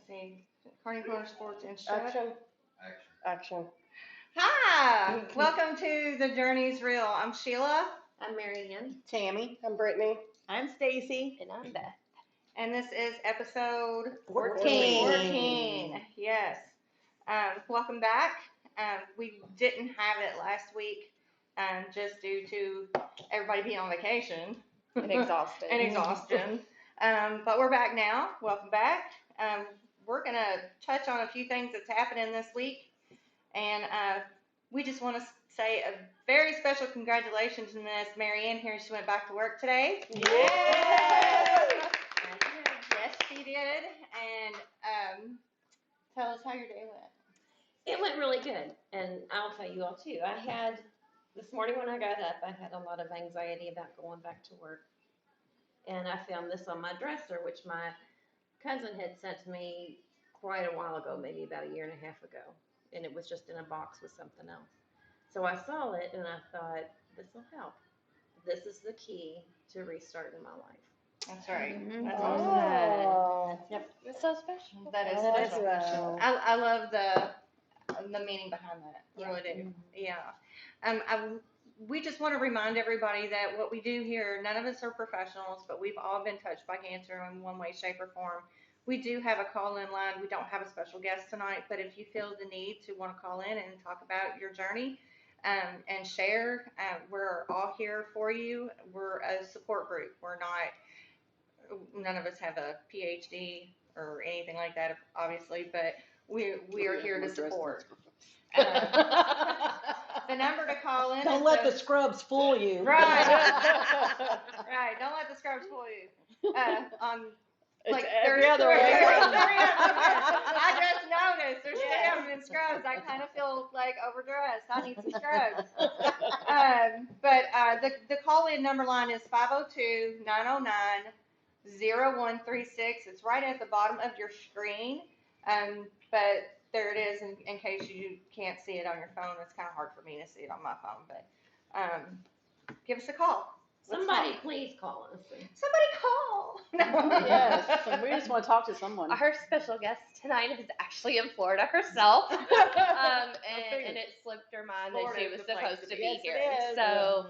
see. Kearney Motorsports Instructor. Action. Hi! Welcome to The Journey's Real. I'm Sheila. I'm Marianne. Tammy. I'm Brittany. I'm Stacy. And I'm Beth. And this is episode 14. 14. Yes. Welcome back. We didn't have it last week just due to everybody being on vacation. And exhausted. And exhaustion. But we're back now. Welcome back. We're going to touch on a few things that's happening this week. And we just want to say a very special congratulations to Miss Marianne here. She went back to work today. Yeah. Yes, she did. And tell us how your day went. It went really good. And I'll tell you all too. This morning when I got up, I had a lot of anxiety about going back to work. And I found this on my dresser, which my cousin had sent to me quite a while ago, maybe about a year and a half ago. And it was just in a box with something else. So I saw it and I thought, this will help. This is the key to restarting my life. That's right. Mm-hmm. That's Oh. awesome. Yep. It's so special. That is That's special. special. I love the meaning behind that. I really do. Yeah. We just want to remind everybody that what we do here, none of us are professionals, but we've all been touched by cancer in one way, shape, or form. We do have a call-in line. We don't have a special guest tonight, but if you feel the need to want to call in and talk about your journey and share, we're all here for you. We're a support group. None of us have a PhD or anything like that, obviously, but we are here to support. The number to call in. Don't let the scrubs fool you. Right. Right. Don't let the scrubs fool you. It's every other way around. I just noticed there's three of them in scrubs. I kind of feel like overdressed. I need some scrubs. But the call-in number line is 502-909-0136. It's right at the bottom of your screen. But there it is in case you can't see it on your phone. It's kind of hard for me to see it on my phone. But give us a call. Somebody please call us. Somebody call. Yes. We just want to talk to someone. Our special guest tonight is actually in Florida herself, and it slipped her mind that she was supposed to be here. So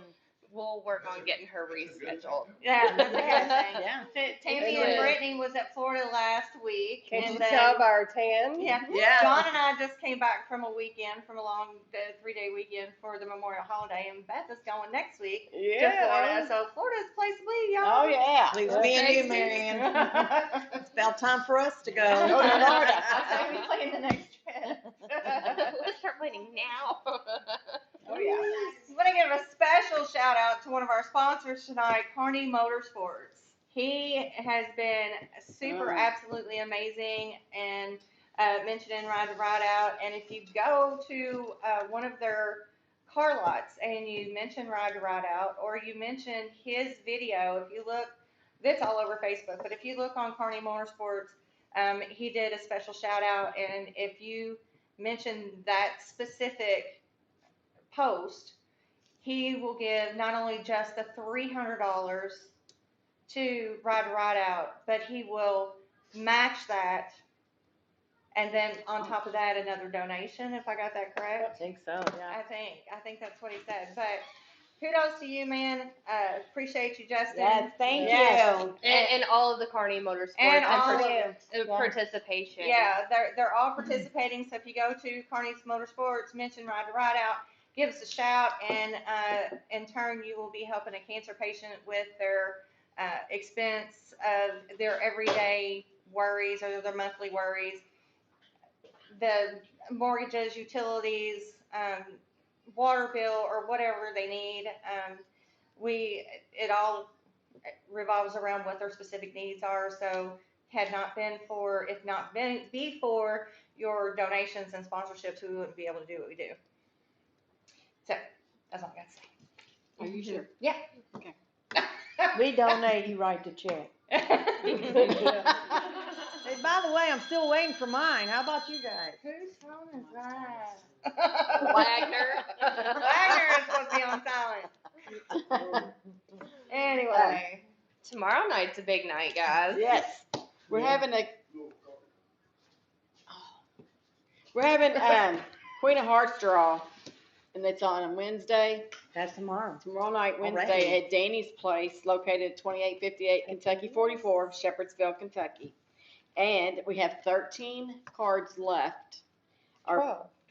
we'll work on getting her rescheduled. Yeah, that's a good thing. Yeah. Tammy and Brittany was at Florida last week. Can't and you then, tell by our tan? Yeah. Yeah. John and I just came back from a weekend, from a long 3-day weekend for the Memorial holiday, and Beth is going next week to Florida. So Florida's the place to be, y'all. Oh, yeah. At least me and you, Marianne. It's about time for us to go. Go to Florida. I say we plan the next trip. Let's start planning now. Oh, yeah. I want to give a special shout out to one of our sponsors tonight, Kearney Motorsports. He has been super, absolutely amazing, and mentioned in Ride to Ride Out. And if you go to one of their car lots and you mention Ride to Ride Out, or you mention his video, if you look, it's all over Facebook, but if you look on Kearney Motorsports, he did a special shout out, and if you mention that specific post, he will give not only just the $300 to Ride to Ride Out, but he will match that, and then on top of that, another donation, if I got that I correct. think so, yeah. I think that's what he said. But kudos to you, man. Appreciate you, Justin. Yes, thank Yes. you. And all of the Kearney Motorsports And all of participation. Yeah, they're all participating. So if you go to Kearney's Motorsports, mention Ride to Ride Out, give us a shout, and in turn, you will be helping a cancer patient with their expense of their everyday worries or their monthly worries, the mortgages, utilities, water bill, or whatever they need. It all revolves around what their specific needs are. So if not be for your donations and sponsorships, we wouldn't be able to do what we do. So that's all I got to say. Are you sure? Yeah. Okay. We donate, you write the check. Hey, by the way, I'm still waiting for mine. How about you guys? Whose phone is that? Wagner. Wagner is supposed to be on silent. Anyway. Tomorrow night's a big night, guys. Yes. We're having a We're having Queen of Hearts draw, and it's on Wednesday. That's tomorrow. Tomorrow night, Wednesday, Already. at Danny's Place, located at 2858 Kentucky 44, Shepherdsville, Kentucky. And we have 13 cards left. Or,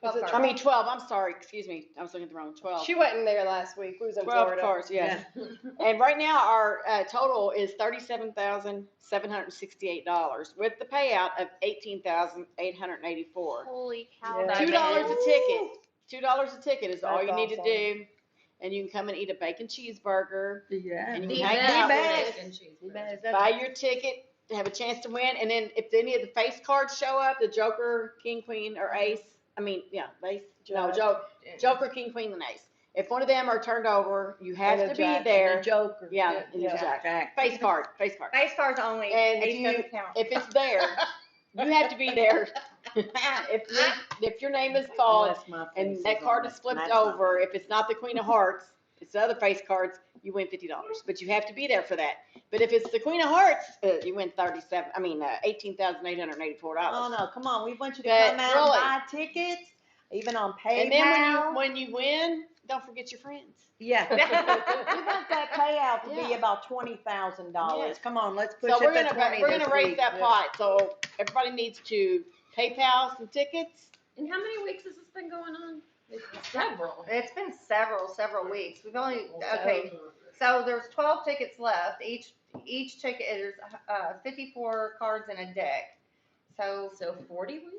12 cards. I mean 12. I'm sorry. Excuse me. I was looking at the wrong 12. She wasn't there last week. We was in 12 Florida. cards. Yes. And right now our total is $37,768 with the payout of $18,884. Holy cow! Yeah. that $2 is- a ticket. $2 a ticket is all That's you need to awesome. do, and you can come and eat a bacon cheeseburger. Yeah. And you The can hang best out. bacon cheeseburger. Buy your ticket, have a chance to win, and then if any of the face cards show up, the Joker, King, Queen, or Ace. I mean, yeah, Ace. No, Joker, King, Queen, and Ace. If one of them are turned over, you have And to a be jack. there. Joker. Yeah, and Yeah. a jack. Jack. Face card. Face cards only. And Ace doesn't count. if it's there, you have to be there. if your name is called Unless my and face that is card on is it. flipped That's not over, right. if it's not the Queen of Hearts, it's the other face cards, you win $50. But you have to be there for that. But if it's the Queen of Hearts, you win $18,884. Oh, no, come on. We want you to But come out really- and buy tickets, even on PayPal. And then when you win, don't forget your friends. Yeah. We want that payout to be Yeah. about $20,000. Yes. Come on, let's push So it we're to gonna 20 we're this gonna raise week. that pot. So everybody needs to PayPal some tickets. And how many weeks has this been going on? Several. It's been several weeks. We've only, okay, so there's 12 tickets left. Each ticket is 54 cards in a deck. So, So 40 weeks?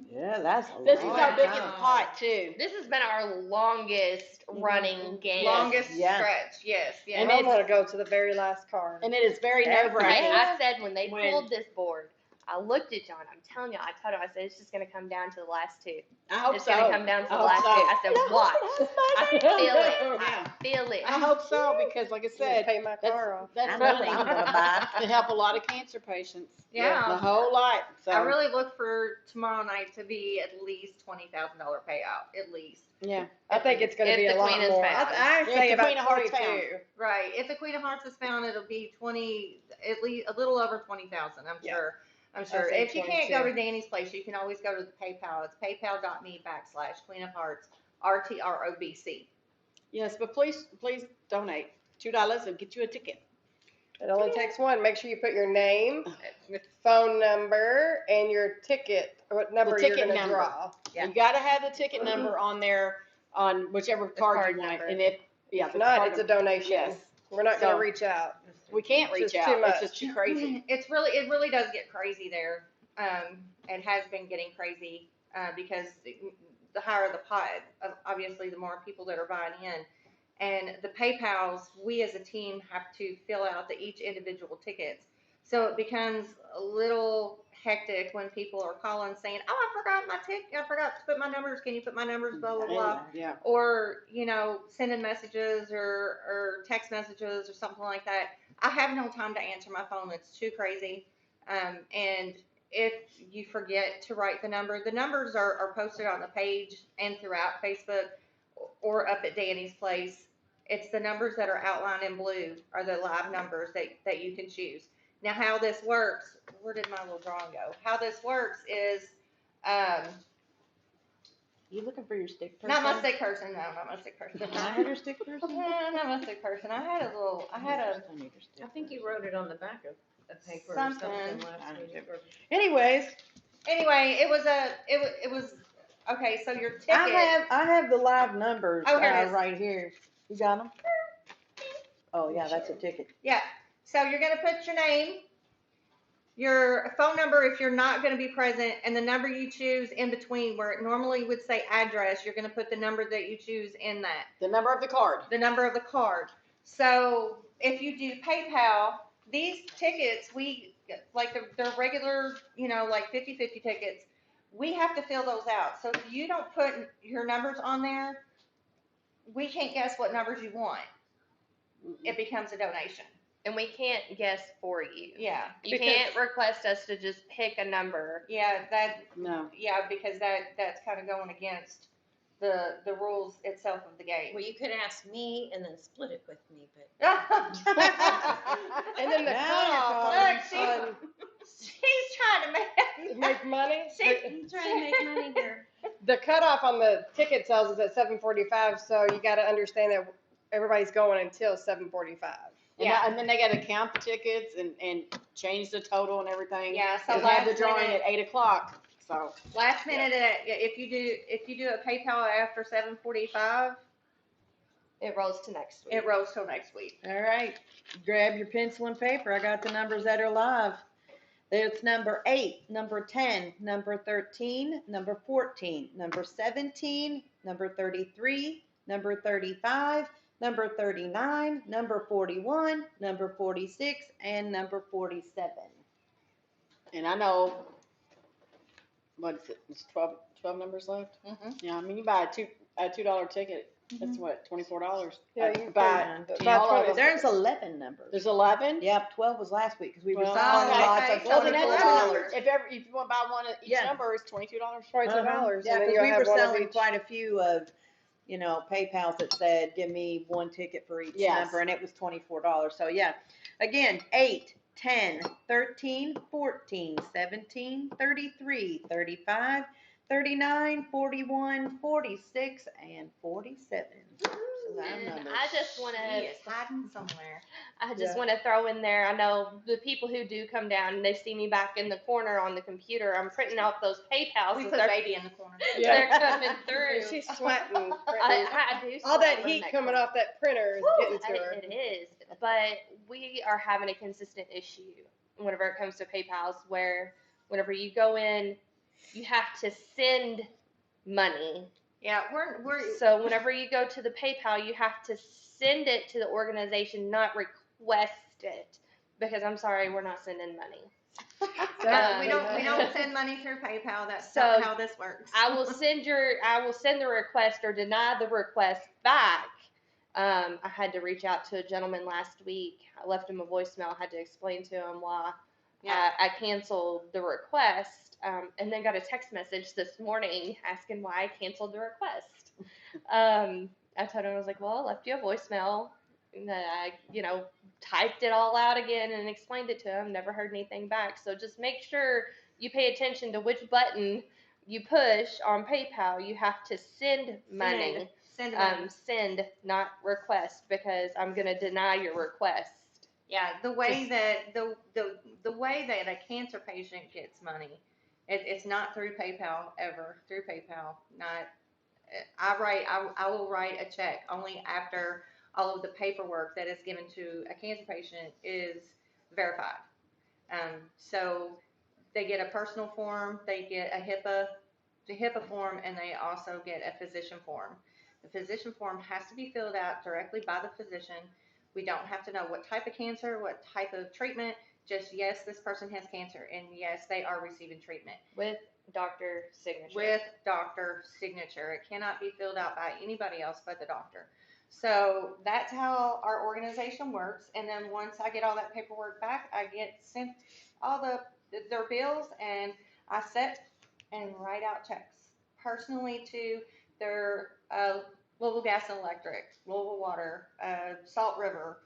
Yeah, that's a This is lot. our biggest Wow. pot too. This has been our longest running game. longest Yeah. stretch, yes, yes. And And I want to go to the very last card. And it is very Yeah. nerve wracking. I said when they When- pulled this board, I looked at John. I'm telling you, I told him, I said, it's just going to come down to the last two. I hope It's so. going to come down to I the hope last so. two. I said, watch. I feel it. Yeah. I feel it. I hope so because, like I said, Pay my car off. that's I know money what I'm gonna buy. to help a lot of cancer patients. Yeah. a whole lot. So I really look for tomorrow night to be at least $20,000 payout, at least. yeah. I think it's going to If be the a lot queen is more. found. I If say the about Queen of Hearts 22. Right. If the Queen of Hearts is found, it'll be 20, at least a little over 20,000. I'm Yeah. sure. I'm I'd sure. say If you can't go 22. to Danny's Place, you can always go to the PayPal. It's paypal.me/Queen of Hearts RTROBC. Yes, but please donate $2 and get you a ticket. It only takes one. Make sure you put your name, phone number, and your ticket, or what number you're ticket going to number. draw. Yeah. You got to have the ticket number on there on whichever card card you want. number. And if If the not, card it's a number. donation. Yes. We're not going So- to reach out. We can't It's reach just out. too It's much. just too crazy. It really does get crazy there. It has been getting crazy because the higher the pot, obviously the more people that are buying in. And the PayPals, we as a team have to fill out each individual tickets. So it becomes a little hectic when people are calling saying, oh, I forgot my ticket. I forgot to put my numbers. Can you put my numbers? Blah, blah, blah. Yeah. Or, sending messages or text messages or something like that. I have no time to answer my phone. It's too crazy. And if you forget to write the numbers are posted on the page and throughout Facebook or up at Danny's Place. It's the numbers that are outlined in blue are the live numbers that you can choose. Now, how this works, where did my little drawing go? How this works is, You looking for your stick person? not my stick person, no, not my stick person. I had your stick person? No, not my stick person. I had I think you wrote it on the back of a paper or Something. something last week. Anyways, anyway, it was, okay, so your ticket. I have the live numbers Oh, here it is. right here. You got them? Oh, yeah, that's a ticket. Yeah. So you're going to put your name, your phone number if you're not going to be present, and the number you choose in between where it normally would say address. You're going to put the number that you choose in that, The number of the card. the number of the card. So if you do PayPal, these tickets, they're regular, like 50-50 tickets. We have to fill those out. So if you don't put your numbers on there, we can't guess what numbers you want. It becomes a donation. And we can't guess for you. Yeah. You can't request us to just pick a number. Yeah, No. because that's kind of going against the rules itself of the game. Well, you could ask me and then split it with me, but and then the No. color Look, comes on. she's trying to make. Make money? You trying to make money here? The cutoff on the ticket sales is at 7:45, so you gotta understand that everybody's going until 7:45. And then they gotta count the tickets and change the total and everything. Yeah, so And have the last drawing minute, at 8 o'clock, so. last minute, if you do a PayPal after 7:45, It rolls to next week. it rolls till next week. All right, grab your pencil and paper. I got the numbers that are live. It's number 8, number 10, number 13, number 14, number 17, number 33, number 35, number 39, number 41, number 46, and number 47. And I know, what is it, it's 12 numbers left? Mhm. Yeah, I mean, you buy a $2 ticket, that's what, $24? Yeah, you buy can, but all about of 20 them. There's 11 numbers. There's 11? Yep, 12 was last week because we were Well, selling okay. lots Okay, of Well, then that's $24. if you want to buy one of each Yeah. number, it's $22. $22, Yeah, and then because you'll we have were one of selling each. quite a few of, PayPals that said, give me one ticket for each Yes. number, and it was $24. So yeah, again, 8, 10, 13, 14, 17, 33, 35, 39, 41, 46, and 47. So that And number. I just want He to is hiding somewhere. Yeah. throw in there. I know the people who do come down and they see me back in the corner on the computer. I'm printing out those PayPals. We that put they're, baby in the corner. they're coming through. She's sweating. I do. All that sweat in heat coming corner. off that printer is Woo, getting to her. it is, but we are having a consistent issue whenever it comes to PayPal's where whenever you go in, you have to send money. Yeah, we're So whenever you go to the PayPal, you have to send it to the organization, not request it. Because I'm sorry, we're not sending money. we don't send money through PayPal. That's So, not how this works. I will send the request or deny the request back. I had to reach out to a gentleman last week. I left him a voicemail. I had to explain to him why I canceled the request, and then got a text message this morning asking why I canceled the request. I told him, I was like, well, I left you a voicemail. And then I, typed it all out again and explained it to him. Never heard anything back. So just make sure you pay attention to which button you push on PayPal. You have to send money. Send money. Send, not request, because I'm gonna deny your request. Yeah, the way that the way that a cancer patient gets money, it's not through PayPal ever. Through PayPal, not. I will write a check only after all of the paperwork that is given to a cancer patient is verified. So they get a personal form, they get the HIPAA form, and they also get a physician form. The physician form has to be filled out directly by the physician. We don't have to know what type of cancer, what type of treatment, just yes, this person has cancer, and yes, they are receiving treatment. With doctor signature. With doctor signature. It cannot be filled out by anybody else but the doctor. So that's how our organization works. And then once I get all that paperwork back, I get sent all their bills, and I set and write out checks personally to their Louisville Gas and Electric, Louisville Water, Salt River,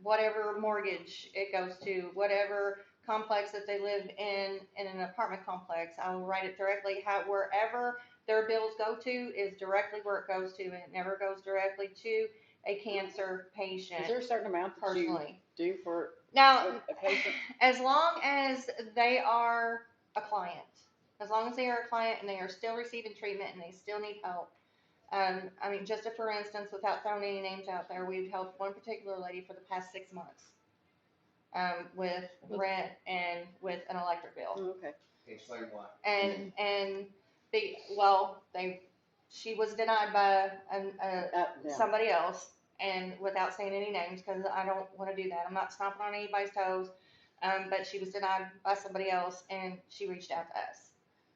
whatever mortgage it goes to, whatever complex that they live in an apartment complex. I will write it directly. Wherever their bills go to is directly where it goes to, and it never goes directly to a cancer patient. Is there a certain amount that you personally do for Now, a patient? as long as they are a client, as long as they are a client and they are still receiving treatment and they still need help. Just for instance, without throwing any names out there, we've helped one particular lady for the past 6 months with rent and with an electric bill. Oh, okay. Explain why. And she was denied by Yeah. somebody else, and without saying any names, because I don't want to do that. I'm not stomping on anybody's toes. But she was denied by somebody else, and she reached out to us.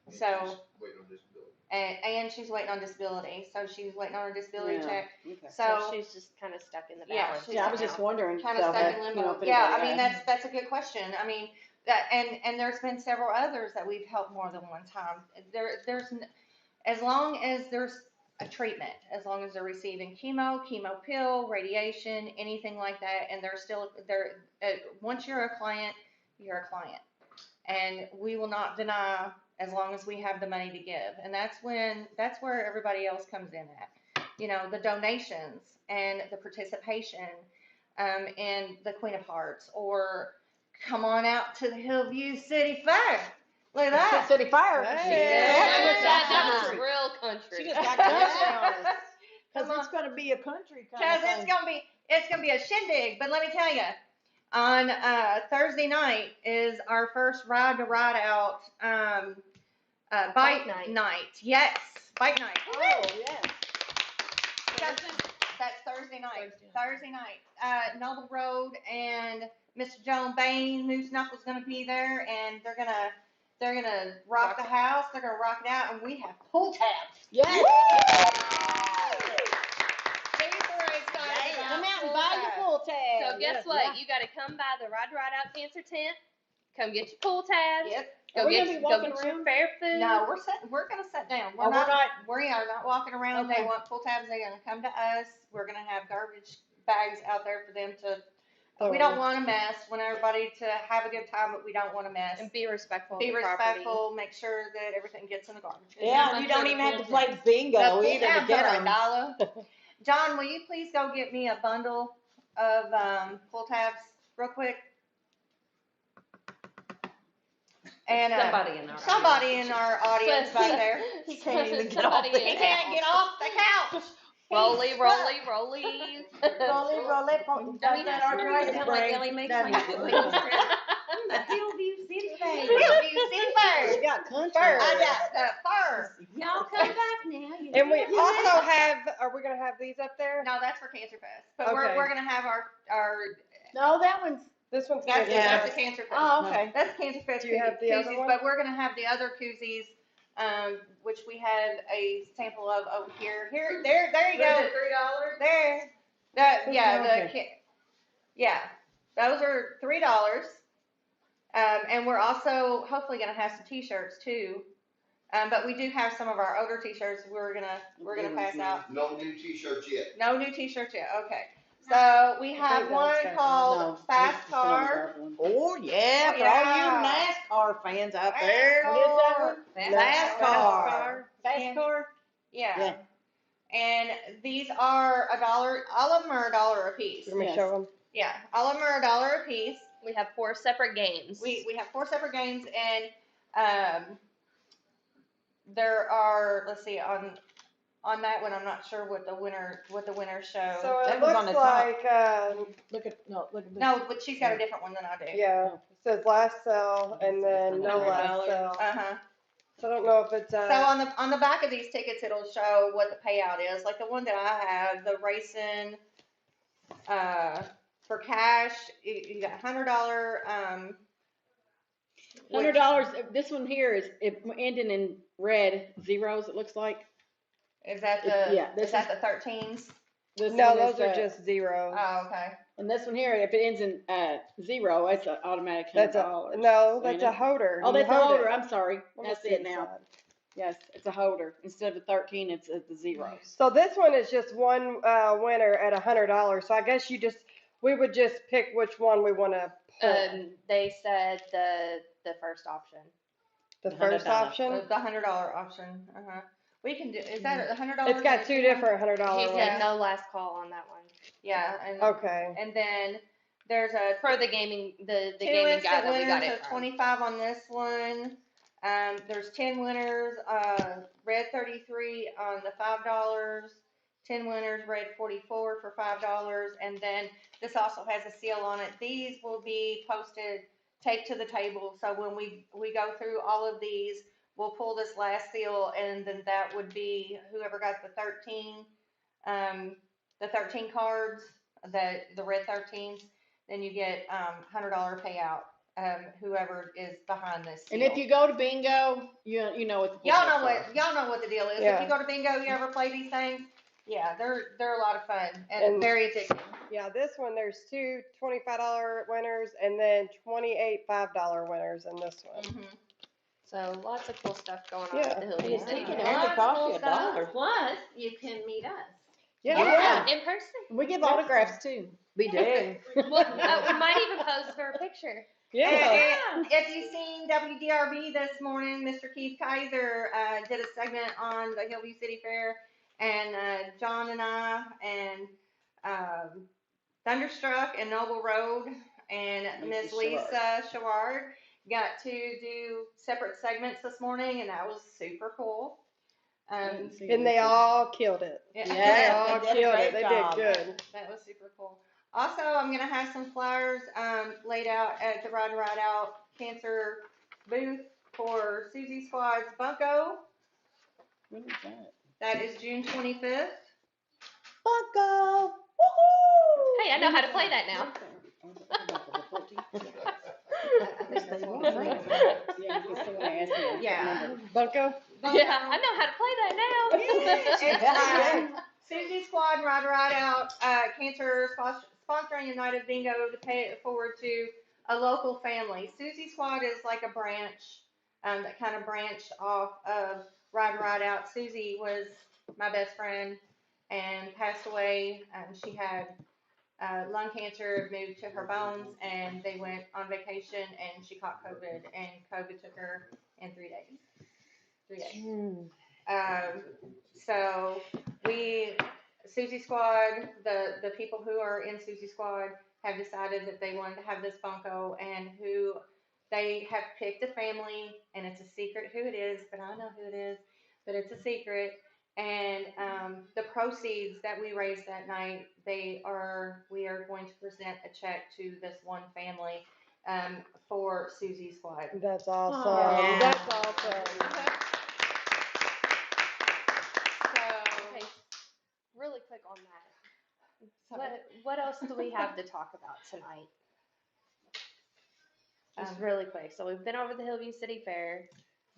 So, Waiting on disability. and she's waiting on disability. So she's waiting on her disability Yeah. check. Okay. So she's just kind of stuck in the Yeah, balance. she's Yeah, I was just wondering. kind of so stuck that, in you limbo. know, if Yeah, anybody asked. that's a good question. And there's been several others that we've helped more than one time. As long as there's a treatment, as long as they're receiving chemo pill, radiation, anything like that, and they're still once you're a client, you're a client. and we will not deny as long as we have the money to give. And that's where everybody else comes in at. You know, the donations and the participation, and the Queen of Hearts, or come on out to the Hillview City Fair. Look at that. City Fire. Hey. That was She real country. just got country on us. Cause Come it's gonna be a country kind Cause of thing. it's gonna be a shindig. But let me tell you, on Thursday night is our first ride out bike night. night. Yes, bike night. Oh, yes. That's Thursday night. Thursday night. Noble Road and Mr. Joan Bain, Moose Knuckles gonna be there, and they're gonna rock the house. They're gonna rock it out, and we have pull tabs. Yes. Super excited Come about out and pull buy your tabs. pull tag. So guess what? You gotta come by the Ride Out Cancer tent. Come get your pull tabs. Yep. Are we gonna be Go walking get your around? fair food. No, we're gonna sit down. Oh, We are not walking around. Okay. They want pull tabs. They're gonna come to us. We're gonna have garbage bags out there for them to. We don't want to mess. Want everybody to have a good time, but we don't want to mess. And be respectful Be of the property. respectful. Make sure that everything gets in the garbage. Yeah, I'm you don't sure even the have to kids- play bingo The pull either to tabs get are them. $1. John, will you please go get me a bundle of pull tabs real quick? And somebody in our audience back there. He can't even get off the He can't get off the couch. Rolly. Rolly, rolly. Don't even sound like Ellie makes Doesn't my it? The Hillview City Fair. Hillview City Fair. She got country. Fur. I got fur. Y'all come back now. And we also have, are we gonna have these up there? No, that's for Cancer Fest. But Okay. we're gonna have our No, that one's, This one's that's, good. that's the Cancer Fest. oh, okay. That's Cancer Fest Do you have the other koozies, one? but we're gonna have the other koozies, which we had a sample of over here. There you go. $3? There. Yeah, those are $3. And we're also hopefully gonna have some T-shirts too. But we do have some of our older T-shirts we're gonna pass out. No new t-shirts yet. No new T-shirts yet. Okay. So we have one called No, Fast this is one of Car. our ones. Oh, yeah, for all you NASCAR fans out there. What is that one? NASCAR. Fast car? Yeah. Yeah. And these are $1. All of them are $1 a piece. Let me Yes. show them. Yeah. All of them are $1 a piece. We have 4 separate games. We have 4 separate games, and there are, let's see, on that one I'm not sure what the winner show. So That it was on looks the top. like, Look at this. No, but she's got a different one than I do. yeah, it says last sale and then no last sale. Uh-huh. So I don't know if it's, So on the back of these tickets, it'll show what the payout is. Like the one that I have, the racing, for cash, you got $100. $100, this one here is ending in red zeros, it looks like. Is that Yeah, this is that the 13s? This no, one is, those are just zero. Oh, okay. And this one here, if it ends in zero, it's an automatic That's $100. no, that's ain't a it? holder. Oh, You that's a hold holder, it. I'm sorry, Let me that's see it now. inside. Yes, it's a holder, instead of a 13, it's the zeros. So this one is just one winner at $100. So I guess we would just pick which one we want to pull. They said the first option. The first $100. option. The $100 option. Uh-huh. We can do, is that $100? It's got two different $100 He ones. said no last call on that one. Yeah, and Okay. and then there's a For the gaming, the 2 gaming guy instant that we got winners it of from. 25 on this one. There's 10 winners, red 33 on the $5, 10 winners, red 44 for $5, and then this also has a seal on it. These will be posted, taped to the table, so when we go through all of these, we'll pull this last seal, and then that would be whoever got the 13 cards, the red 13s, then you get $100 payout. Whoever is behind this seal. And if you go to bingo, you know what the Y'all know points what the deal is. Yeah. If you go to bingo, you ever play these things? Yeah, they're a lot of fun and And- very addictive. Yeah, this one, there's two $25 winners and then 28 $5 winners in this one. Mhm. So lots of cool stuff going on Yeah. at the Hillview Yeah. City. Yeah. Fair. Only cost you $1. Plus, you can meet us. Yeah. Yeah. In person. We give autographs too. We do. Well, we might even pose for a picture. Yeah. And if you've seen WDRB this morning, Mr. Keith Kaiser did a segment on the Hillview City Fair, and John and I and Thunderstruck and Noble Road and Miss Lisa Sherrard got to do separate segments this morning, and that was super cool. And they all killed it. They all they did a killed great it. They job. did good. That was super cool. Also, I'm gonna have some flyers laid out at the Ride Out Cancer booth for Susie Squad's Bunko. When is that? That is June 25th. Bunko! Woohoo! Hey, I know how to play that now. Yeah. Bunko? Yeah, I know how to play that now. It's Susie Squad Ride Out Cancer sponsoring United Bingo to pay it forward to a local family. Susie Squad is like a branch that kind of branched off of Ride Out. Susie was my best friend and passed away. She had lung cancer, moved to her bones, and they went on vacation, and she caught COVID, and COVID took her in 3 days. 3 days. So Susie Squad, the people who are in Susie Squad have decided that they wanted to have this Bunko, and who they have picked a family, and it's a secret who it is, but I know who it is, but it's a secret. And the proceeds that we raised that night, we are going to present a check to this one family for Susie Squad. That's awesome. Yeah. That's awesome. Okay, really quick on that. What else do we have to talk about tonight? Just really quick. So we've been over the Hillview City Fair.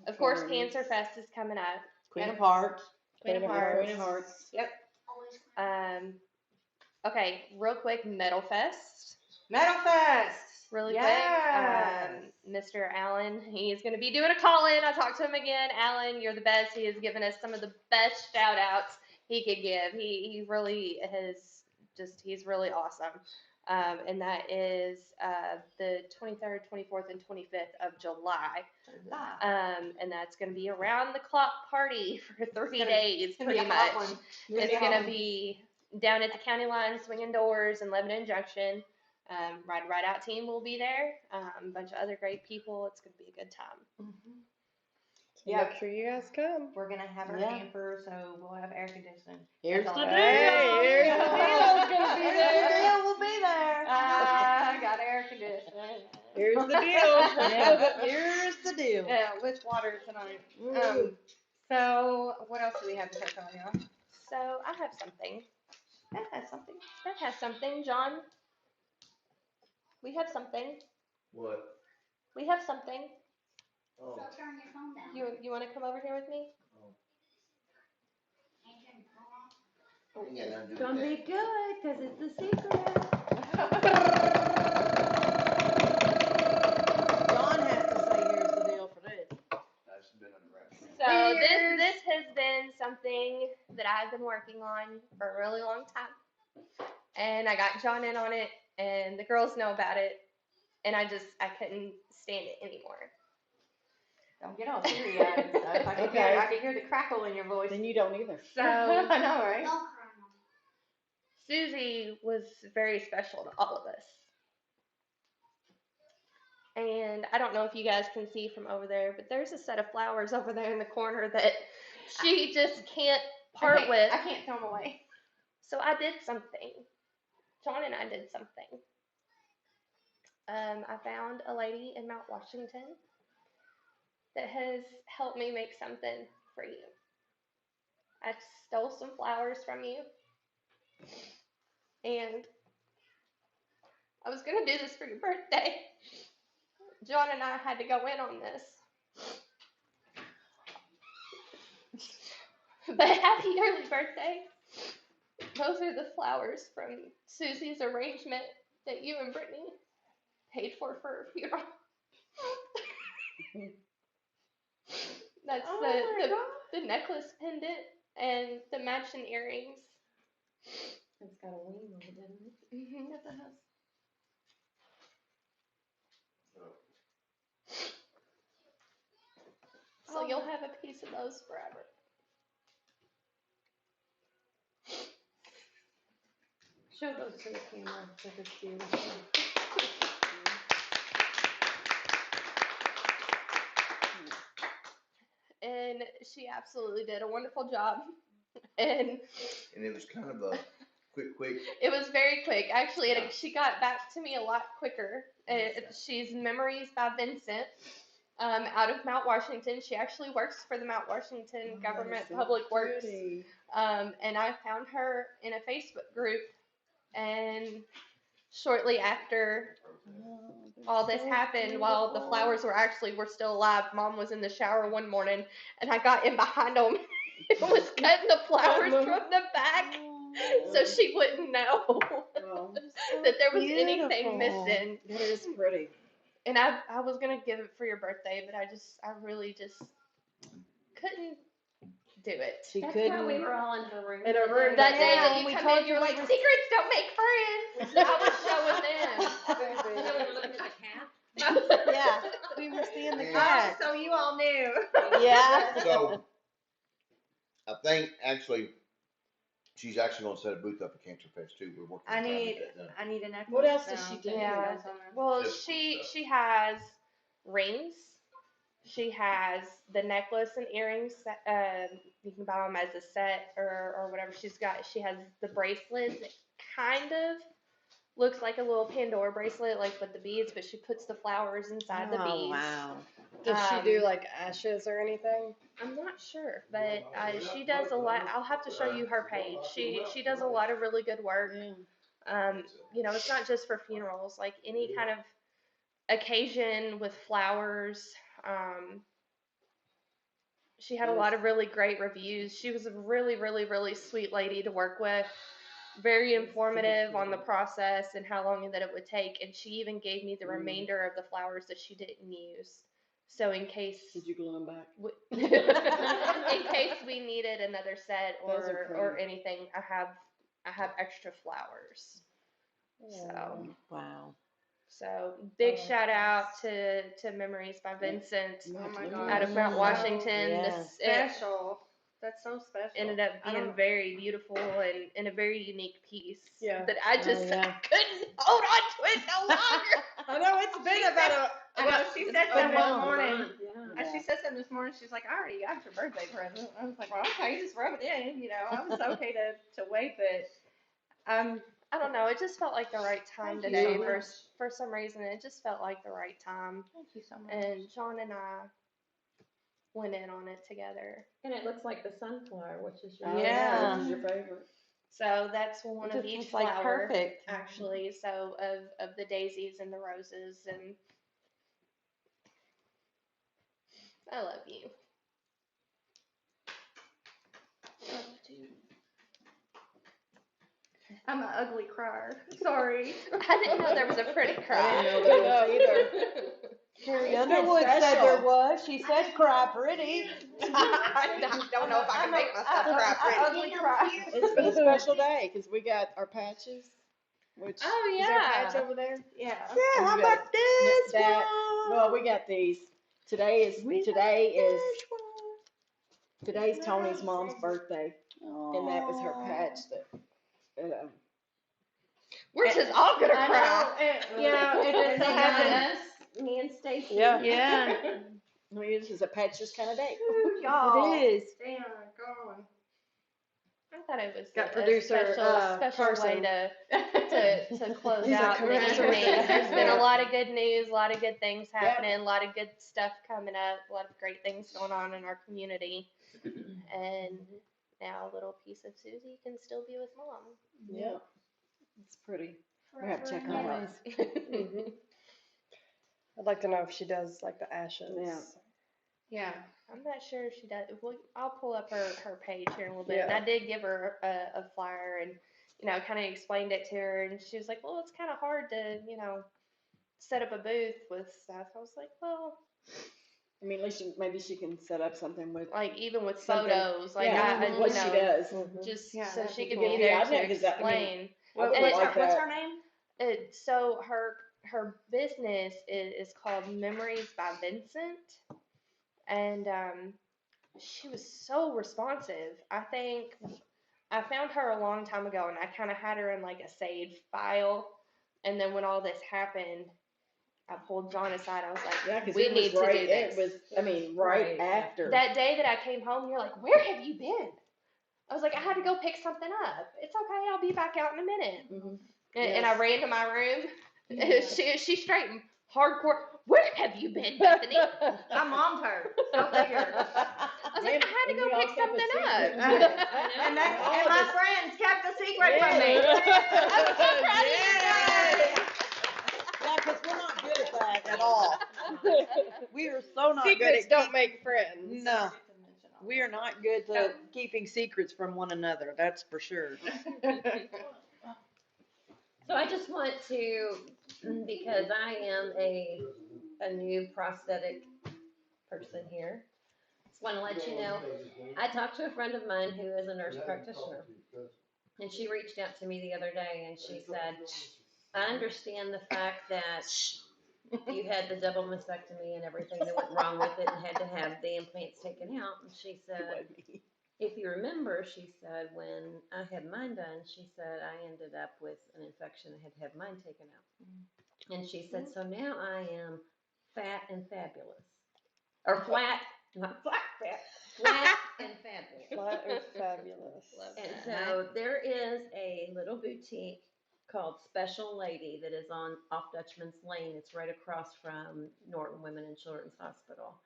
Of course, Cancer Fest is coming up. Queen of Hearts. Queen of Hearts. Queen of Hearts. Yep. Okay, real quick, Metal Fest. Metal Fest. Really Yes. quick. Mr. Allen, he's going to be doing a call-in. I talked to him again. Allen, you're the best. He has given us some of the best shout-outs he could give. He really has he's really awesome. And that is the 23rd, 24th, and 25th of July. And that's going to be around the clock party for 3 days, pretty much. It's going to be down at the county line, swinging doors in Lebanon Junction. Ride Out team will be there. A bunch of other great people. It's going to be a good time. So make sure you guys come. We're gonna have our camper, so we'll have air conditioning. Here's the deal. Hey, here's the deal's gonna be there. We'll be there. I got air conditioning. Here's the deal. Yeah, here's the deal. Yeah, with water tonight. So what else do we have to touch on, y'all? So I have something. That has something. That has something, John. We have something. What? We have something. Oh. So turn your phone down. You want to come over here with me? Can't turn your phone off. Yeah, don't do Gonna that. be good, 'cause it's a secret. John has to say here's the deal for this. That's been on the record. So this has been something that I've been working on for a really long time. And I got John in on it, and the girls know about it, and I couldn't stand it anymore. Don't get all teary-eyed and stuff. I can hear the crackle in your voice. Then you don't either. So I know, right? Don't cry, Mom. Susie was very special to all of us. And I don't know if you guys can see from over there, but there's a set of flowers over there in the corner that she just can't part with. I can't throw them away. So I did something. John and I did something. I found a lady in Mount Washington that has helped me make something for you. I stole some flowers from you. And I was going to do this for your birthday. John and I had to go in on this. But happy early birthday. Those are the flowers from Susie's arrangement that you and Brittany paid for her funeral. That's the necklace pendant and the matching earrings. It's got a wing on it, doesn't it? Mm-hmm. So piece of those forever. Show those to the camera, so it's beautiful. And she absolutely did a wonderful job. And And it was kind of a quick, it was very quick. Actually, she got back to me a lot quicker. She's Memories by Vincent, out of Mount Washington. She actually works for the Mount Washington Government Public Works. And I found her in a Facebook group, and shortly after all this happened, while the flowers were still alive, Mom was in the shower one morning, and I got in behind them and was cutting the flowers from the back so she wouldn't know that there was anything missing. That is pretty. And I was gonna give it for your birthday, but I really just couldn't do it. She That's couldn't. why we were all in her room. In her room. That day Yeah, that when you we come told in, you you're we like, were- secrets don't make friends. I was showing them. We were looking at the cat. Yeah, we were seeing the Yeah. cat. So you all knew. Yeah. so I think actually, she's actually gonna set a booth up at Cancer Fest too. We're working. I on trying to need get that done. I need a necklace. What else does now. she do? Yeah. That's on there. Well, Just- she has rings. She has the necklace and earrings. You can buy them as a set or whatever. She has the bracelet that kind of looks like a little Pandora bracelet, like with the beads, but she puts the flowers inside the beads. Oh, wow. Does she do like ashes or anything? I'm not sure, but she does a lot. I'll have to show you her page. She does a lot of really good work. It's not just for funerals, like any kind of occasion with flowers. She had a lot of really great reviews. She was a really, really, really sweet lady to work with. Very informative on the process and how long that it would take. And she even gave me the remainder of the flowers that she didn't use. So in case Did you glue them back? in case we needed another set Those are or pretty. anything, I have extra flowers. Wow. So big shout out to Memories by Vincent Oh my out of gosh. Mount Washington. Yes. It Special. That's so special. ended up I being don't- very beautiful and a very unique piece. Yeah. That I just yeah. couldn't hold on to it no longer. I know it's been about I know she said something this morning. Yeah. And she said something this morning. She's like, I already got your birthday present. I was like, well, okay, just rub it in. I was okay to wait, but I don't know. It just felt like the right time Thank you today so for some reason. It just felt like the right time. thank you so much. And John and I went in on it together. And it looks like the sunflower, which is Oh, your Yeah. Which is your favorite? So that's one of each It's like flower, perfect. actually. So of the daisies and the roses, and I love you. I'm an ugly crier. Sorry. I didn't know there was a pretty I cry. didn't know there was either. Carrie It's Underwood been said special. there was. She said cry pretty. I don't know if I can make myself cry pretty. Ugly cry. It's been a special day because we got our patches. Which Oh, is our yeah. patch over there? Yeah. Yeah, how We got about this that- one? Well, we got these. Today's Tony's mom's birthday, and that was her patch that. We're just all gonna I cry. know. It So happened. us, me and Stacy. Yeah. Yeah, I mean, this is a patches kind of day. Y'all. it is. Damn, gone. I thought it was Got a producer, special way to close He's out a the producer. evening. There's been Yeah. a lot of good news, a lot of good things happening, a lot of good stuff coming up, a lot of great things going on in our community. And now a little piece of Susie can still be with Mom. Yeah. It's pretty. We have to check on her. Mhm. I'd like to know if she does like the ashes. Yeah. Yeah. I'm not sure if she does. Well, I'll pull up her page here in a little bit. And Yeah. I did give her a flyer and, kind of explained it to her. And she was like, well, it's kind of hard to, set up a booth with stuff. I was like, well, I mean, at least maybe she can set up something with. like even with Something- photos, like yeah, I what she does. just Yeah, so that'd she be could cool. be Yeah, there I'd to never- 'cause that- I mean, explain. I would And like What's that. her name? So her business is called Memories by Vincent, and she was so responsive. I think I found her a long time ago, and I kind of had her in like a saved file. And then when all this happened, I pulled John aside. I was Yeah, like, 'cause we it need was to right, do this. it was, I mean, right Right, yeah. after. That day that I came home, you're like, where have you been? I was like, I had to go pick something up. It's okay, I'll be back out in a minute. Mhm. And I Yes. ran to my room. Yeah. She straightened hardcore. Where have you been, Bethany? I mommed her. Go figure. I was like, I had to And go we all pick kept a something secret. up. And my friends kept the secret from me. I'm so proud of you Yes. guys. Yeah, because we're not good at that at all. We are so not Secrets good don't at make friends. No, we are not good to keeping secrets from one another. That's for sure. So I just want to, because I am a new prosthetic person here, just want to let you know, I talked to a friend of mine who is a nurse practitioner. And she reached out to me the other day and she said, I understand the fact that you had the double mastectomy and everything that went wrong with it and had to have the implants taken out. And she said, if you remember, she said, when I had mine done, she said, I ended up with an infection and had to have mine taken out. And she said, so now I am fat and fabulous. Or flat, not flat, flat and fabulous. Flat is fabulous. And so there is a little boutique called Special Lady that is off Dutchman's Lane. It's right across from Norton Women and Children's Hospital.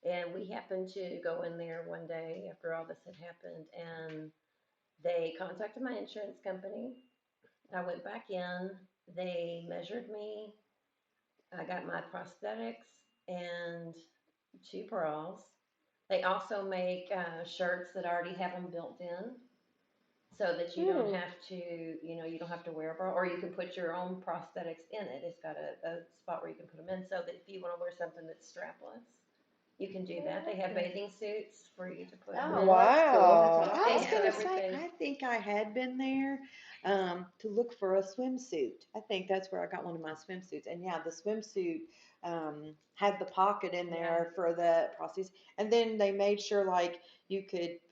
And we happened to go in there one day after all this had happened, and they contacted my insurance company. I went back in, they measured me, I got my prosthetics and 2 bras. They also make shirts that already have them built in, so that you don't have to, you don't have to wear a bra, or you can put your own prosthetics in it. It's got a spot where you can put them in, so that if you want to wear something that's strapless, you can do that. They have bathing suits for you to put on. Oh, Wow. that's cool. I was Yeah, gonna say, everything. I think I had been there to look for a swimsuit. I think that's where I got one of my swimsuits. And yeah, the swimsuit had the pocket in there for the prosthesis. And then they made sure like you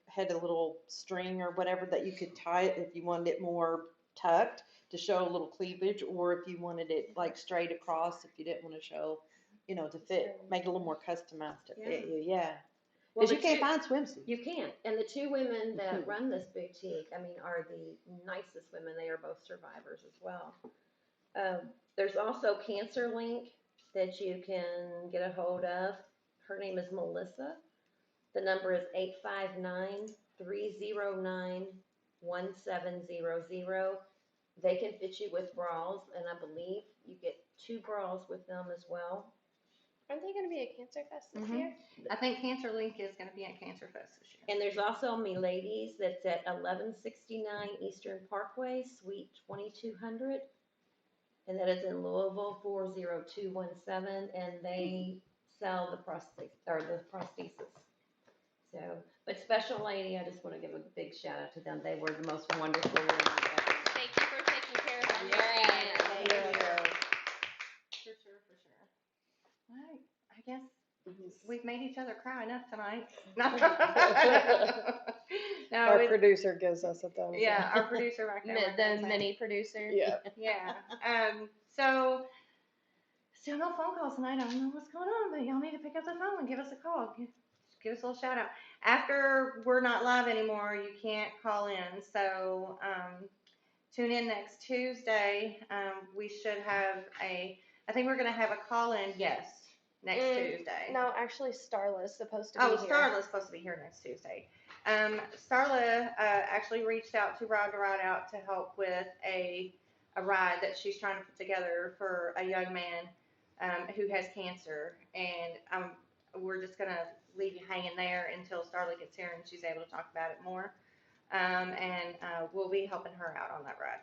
had a little string or whatever that you could tie it if you wanted it more tucked to show a little cleavage, or if you wanted it like straight across if you didn't want to show, to fit, make it a little more customized to fit you. Yeah. Well, Because you the can't find swimsuits. You can. And the 2 women that run this boutique, I mean, are the nicest women. They are both survivors as well. There's also Cancer Link that you can get a hold of. Her name is Melissa. The number is 859-309-1700. They can fit you with bras, and I believe you get 2 bras with them as well. Aren't they going to be at Cancer Fest this Mhm. year? I think Cancer Link is going to be at Cancer Fest this year. And there's also Miladies that's at 1169 Eastern Parkway, Suite 2200. And that is in Louisville, 40217. And they sell the prosthesis. So, but Special Lady, I just want to give a big shout out to them. They were the most wonderful women ever. Thank you for taking care of our Thank friends. you. For sure. All right, I guess we've made each other cry enough tonight. No, Our producer gives us a thumbs up. yeah, our producer back there. The mini producer. Yeah. Yeah. So still no phone calls tonight. I don't know what's going on, but y'all need to pick up the phone and give us a call. Give us a little shout out. After we're not live anymore, you can't call in. So tune in next Tuesday. We should have I think we're gonna have a call in guest next Tuesday. No, actually, Starla's supposed to be Oh, here. Starla's supposed to be here next Tuesday. Starla actually reached out to Ride to Ride Out to help with a ride that she's trying to put together for a young man who has cancer. And we're just going to leave you hanging there until Starla gets here and she's able to talk about it more. And we'll be helping her out on that ride.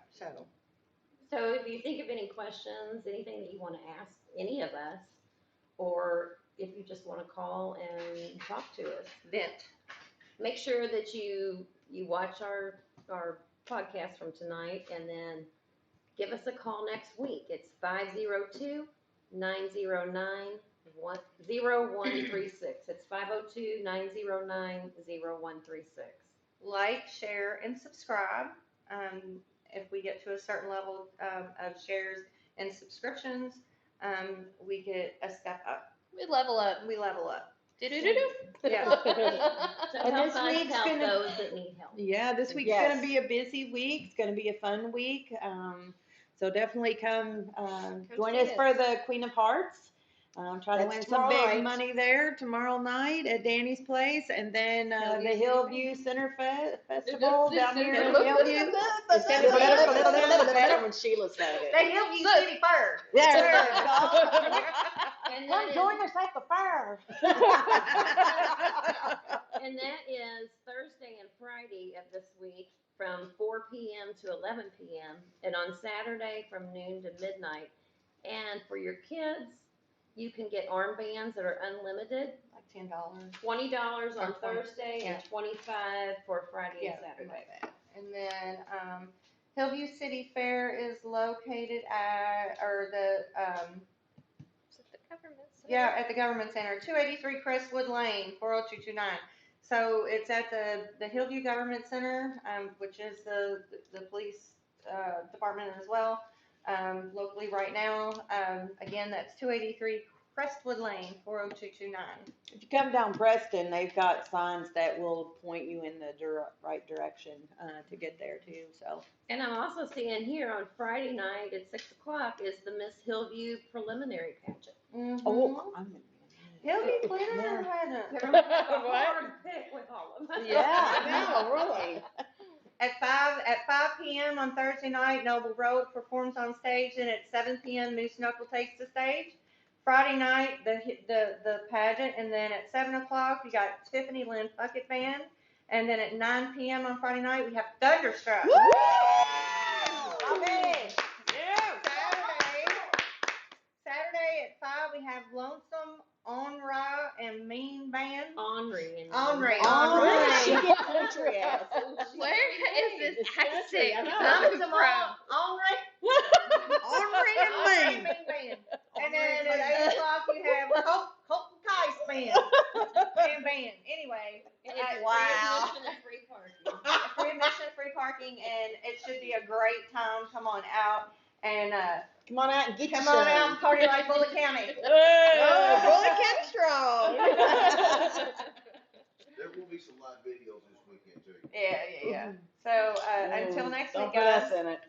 So if you think of any questions, anything that you want to ask any of us, or if you just want to call and talk to us, Vent. make sure that you watch our podcast from tonight, and then give us a call next week. It's 502-909-0136. It's 502-909-0136. Like, share, and subscribe. If we get to a certain level of shares and subscriptions, we get a step up. We level up. We level up. Do-do-do-do. Yeah. So And help this us week's help gonna- those that need help. Yeah, this week's Yes. gonna be a busy week. It's gonna be a fun week. So definitely come, join see us us. for the Queen of Hearts. Try to That's win some tomorrow big night. money there tomorrow night at Danny's place, and then the Hillview Center Festival down here in Hillview. It's gonna be When Sheila said The it. Hillview City Fair. there. And Come that join is, us at the fair. and that is Thursday and Friday of this week from 4 p.m. to 11 p.m. and on Saturday from noon to midnight. And for your kids, you can get armbands that are unlimited, Like $10. $20 on Or 20, Thursday yeah. and $25 for Friday Yeah, and Saturday. And then Hillview City Fair is located at, or the Is it the government center? yeah, at the Government Center, 283 Crestwood Lane, 40229. So it's at the Hillview Government Center, which is the police department as well, locally right now. Again, that's 283 Crestwood Lane, 40229. If you come down Preston, they've got signs that will point you in the right direction to get there too. So And I'm also seeing here on Friday night at 6 o'clock is the Miss Hillview preliminary pageant. oh, I'm gonna be Hillview Planner had They're a gonna have a hard pick with all of them. Yeah, no, really. At 5 p.m. on Thursday night, Noble Road performs on stage, and at 7 p.m. Moose Knuckle takes the stage. Friday night, the pageant, and then at 7 o'clock, we got Tiffany Lynn Puckett Band, and then at 9 p.m. on Friday night, we have Thunderstruck. Saturday at 5, we have Lonesome, On-Ra, and Mean Band. Henri and Henri. She get country ass. Where is this It's country, accent? I know. 'Cause I'm Lonesome, from. Henri, Henri and Henri, Mean. Mean Band. And then at 8 o'clock, you have Colton Tice Band. Band. Anyway, And it's Wow. free admission and free parking. free admission, free parking, and it should be a great time. Come on out and Come on out and get come your on shine. out and party like Bullitt County. Bully Cat strong. There will be some live videos this weekend too. Yeah. So until next Don't week, put guys. us in it.